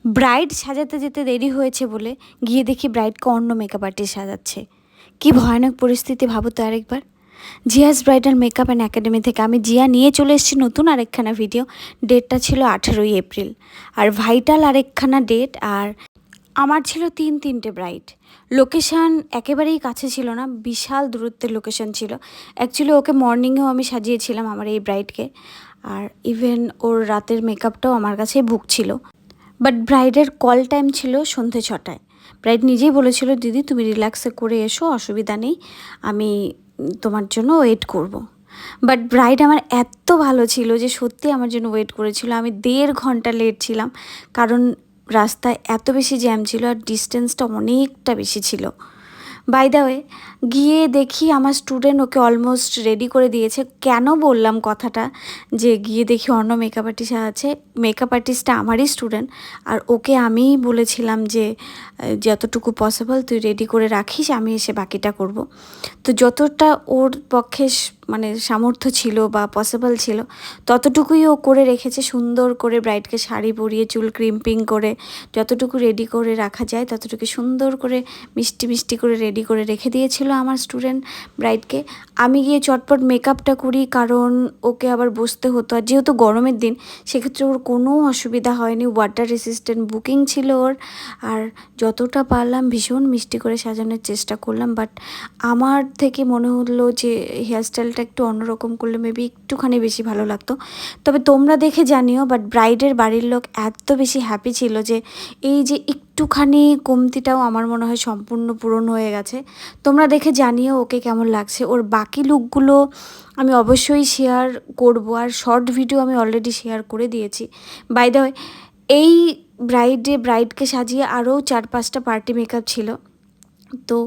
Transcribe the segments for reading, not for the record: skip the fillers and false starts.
Bride সাজাতে যেতে দেরি হয়েছে বলে গিয়ে দেখি ব্রাইডকে অন্য মেকআপ আর্টিস্ট সাজাচ্ছে। কি ভয়ানক পরিস্থিতি ভাবো তো আরেকবার। Zia's bridal makeup and academy থেকে আমি জিয়া নিয়ে চলে এসেছি নতুন আরেকখানা ভিডিও। ডেটটা ছিল 18ই এপ্রিল, আর ভাইটাল আরেকখানা ডেট, আর আমার ছিল তিনটে ব্রাইড। লোকেশান একেবারেই কাছে ছিল না, বিশাল দূরত্বের লোকেশান ছিল। অ্যাকচুয়ালি ওকে মর্নিংয়েও আমি সাজিয়েছিলাম আমার এই ব্রাইডকে, আর ইভেন ওর রাতের মেকআপটাও আমার কাছেই বুক ছিল। বাট ব্রাইডের কল টাইম ছিল সন্ধে 6টায়। ব্রাইড নিজেই বলেছিল, দিদি তুমি রিল্যাক্সে করে এসো, অসুবিধা নেই, আমি তোমার জন্য ওয়েট করব। বাট ব্রাইড আমার এত ভালো ছিল যে সত্যি আমার জন্য ওয়েট করেছিল। আমি 1.5 ঘন্টা লেট ছিলাম, কারণ রাস্তায় এত বেশি জ্যাম ছিল আর ডিস্টেন্সটা অনেকটা বেশি ছিল। বাই দ্য ওয়ে, গিয়ে দেখি আমার স্টুডেন্ট ওকে অলমোস্ট রেডি করে দিয়েছে। কেন বললাম কথাটা যে গিয়ে দেখি অন্য মেকআপ আর্টিস্ট আছে, মেকআপ আর্টিস্টটা আমারই স্টুডেন্ট, আর ওকে আমিই বলেছিলাম যে যতটুকু পসিবল তুই রেডি করে রাখিস, আমি এসে বাকিটা করব। তো যতটা ওর পক্ষে মানে সামর্থ্য ছিল বা পসিবল ছিল ততটুকুই ও করে রেখেছে। সুন্দর করে ব্রাইডকে শাড়ি পরিয়ে চুল ক্রিম্পিং করে যতটুকু রেডি করে রাখা যায় ততটুকু সুন্দর করে মিষ্টি করে রেডি করে রেখে দিয়েছিল আমার স্টুডেন্ট ব্রাইডকে। আমি গিয়ে চটপট মেকআপটা করি, কারণ ওকে আবার বসতে হতো, আর যেহেতু গরমের দিন সেক্ষেত্রে ওর কোনো অসুবিধা হয়নি। ওয়াটার রেসিস্ট্যান্ট বুকিং ছিল ওর, আর যতটা পারলাম ভীষণ মিষ্টি করে সাজানোর চেষ্টা করলাম। বাট আমার থেকে মনে হলো যে হেয়ারস্টাইলটা একটু অন্যরকম করলে মেবি একটুখানি বেশি ভালো লাগতো। তবে তোমরা দেখে জানিও। বাট ব্রাইডের বাড়ির লোক এত বেশি হ্যাপি ছিল যে এই যে একটুখানি কমতিটাও আমার মনে হয় সম্পূর্ণ পূরণ হয়ে গেছে। তোমরা দেখে জানিও ওকে কেমন লাগছে। ওর বাকি লুকগুলো আমি অবশ্যই শেয়ার করব, আর শর্ট ভিডিও আমি অলরেডি শেয়ার করে দিয়েছি। বাই দ্য ওয়ে, এই ব্রাইডকে সাজিয়ে আরও 4-5টা পার্টি মেকআপ ছিল। তো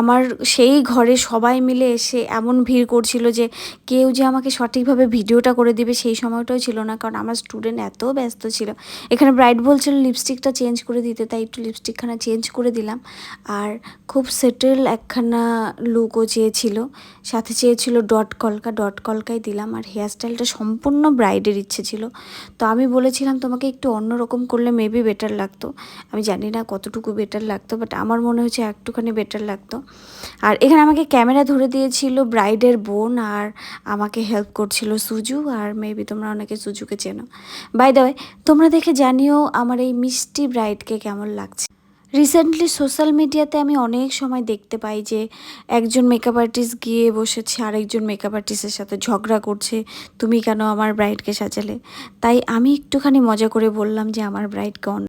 আমার সেই ঘরে সবাই মিলে এসে এমন ভিড় করছিল যে কেউ যে আমাকে সঠিকভাবে ভিডিওটা করে দিবে সেই সময়টাও ছিল না, কারণ আমার স্টুডেন্ট এত ব্যস্ত ছিল। এখানে ব্রাইড বলছিল লিপস্টিকটা চেঞ্জ করে দিতে, তাই একটু লিপস্টিকখানা চেঞ্জ করে দিলাম। আর খুব সেটেল একখানা লুকও চেয়েছিল, সাথে চেয়েছিল ডট কলকাই দিলাম। আর হেয়ারস্টাইলটা সম্পূর্ণ ব্রাইডের ইচ্ছে ছিল। তো আমি বলেছিলাম তোমাকে একটু অন্যরকম করলে মেবি বেটার লাগতো। আমি জানি না কতটুকু বেটার লাগতো, বাট আমার মনে হচ্ছে একটুখানি বেটার লাগতো। আর এখানে আমাকে ক্যামেরা ধরে দিয়েছিল ব্রাইডের বোন, আর আমাকে হেল্প করছিল সুজু, আর মেবি তোমরা অনেকে সুজুকে চেনো। বাই দ্য ওয়ে, তোমরা দেখে জানিও আমার এই মিষ্টি ব্রাইডকে কেমন লাগছে। রিসেন্টলি সোশ্যাল মিডিয়াতে আমি অনেক সময় দেখতে পাই যে একজন মেকআপ আর্টিস্ট গিয়ে বসেছে আরেকজন মেকআপ আর্টিস্টের সাথে ঝগড়া করছে, তুমি কেন আমার ব্রাইডকে সাজালে। তাই আমি একটুখানি মজা করে বললাম যে আমার ব্রাইডকে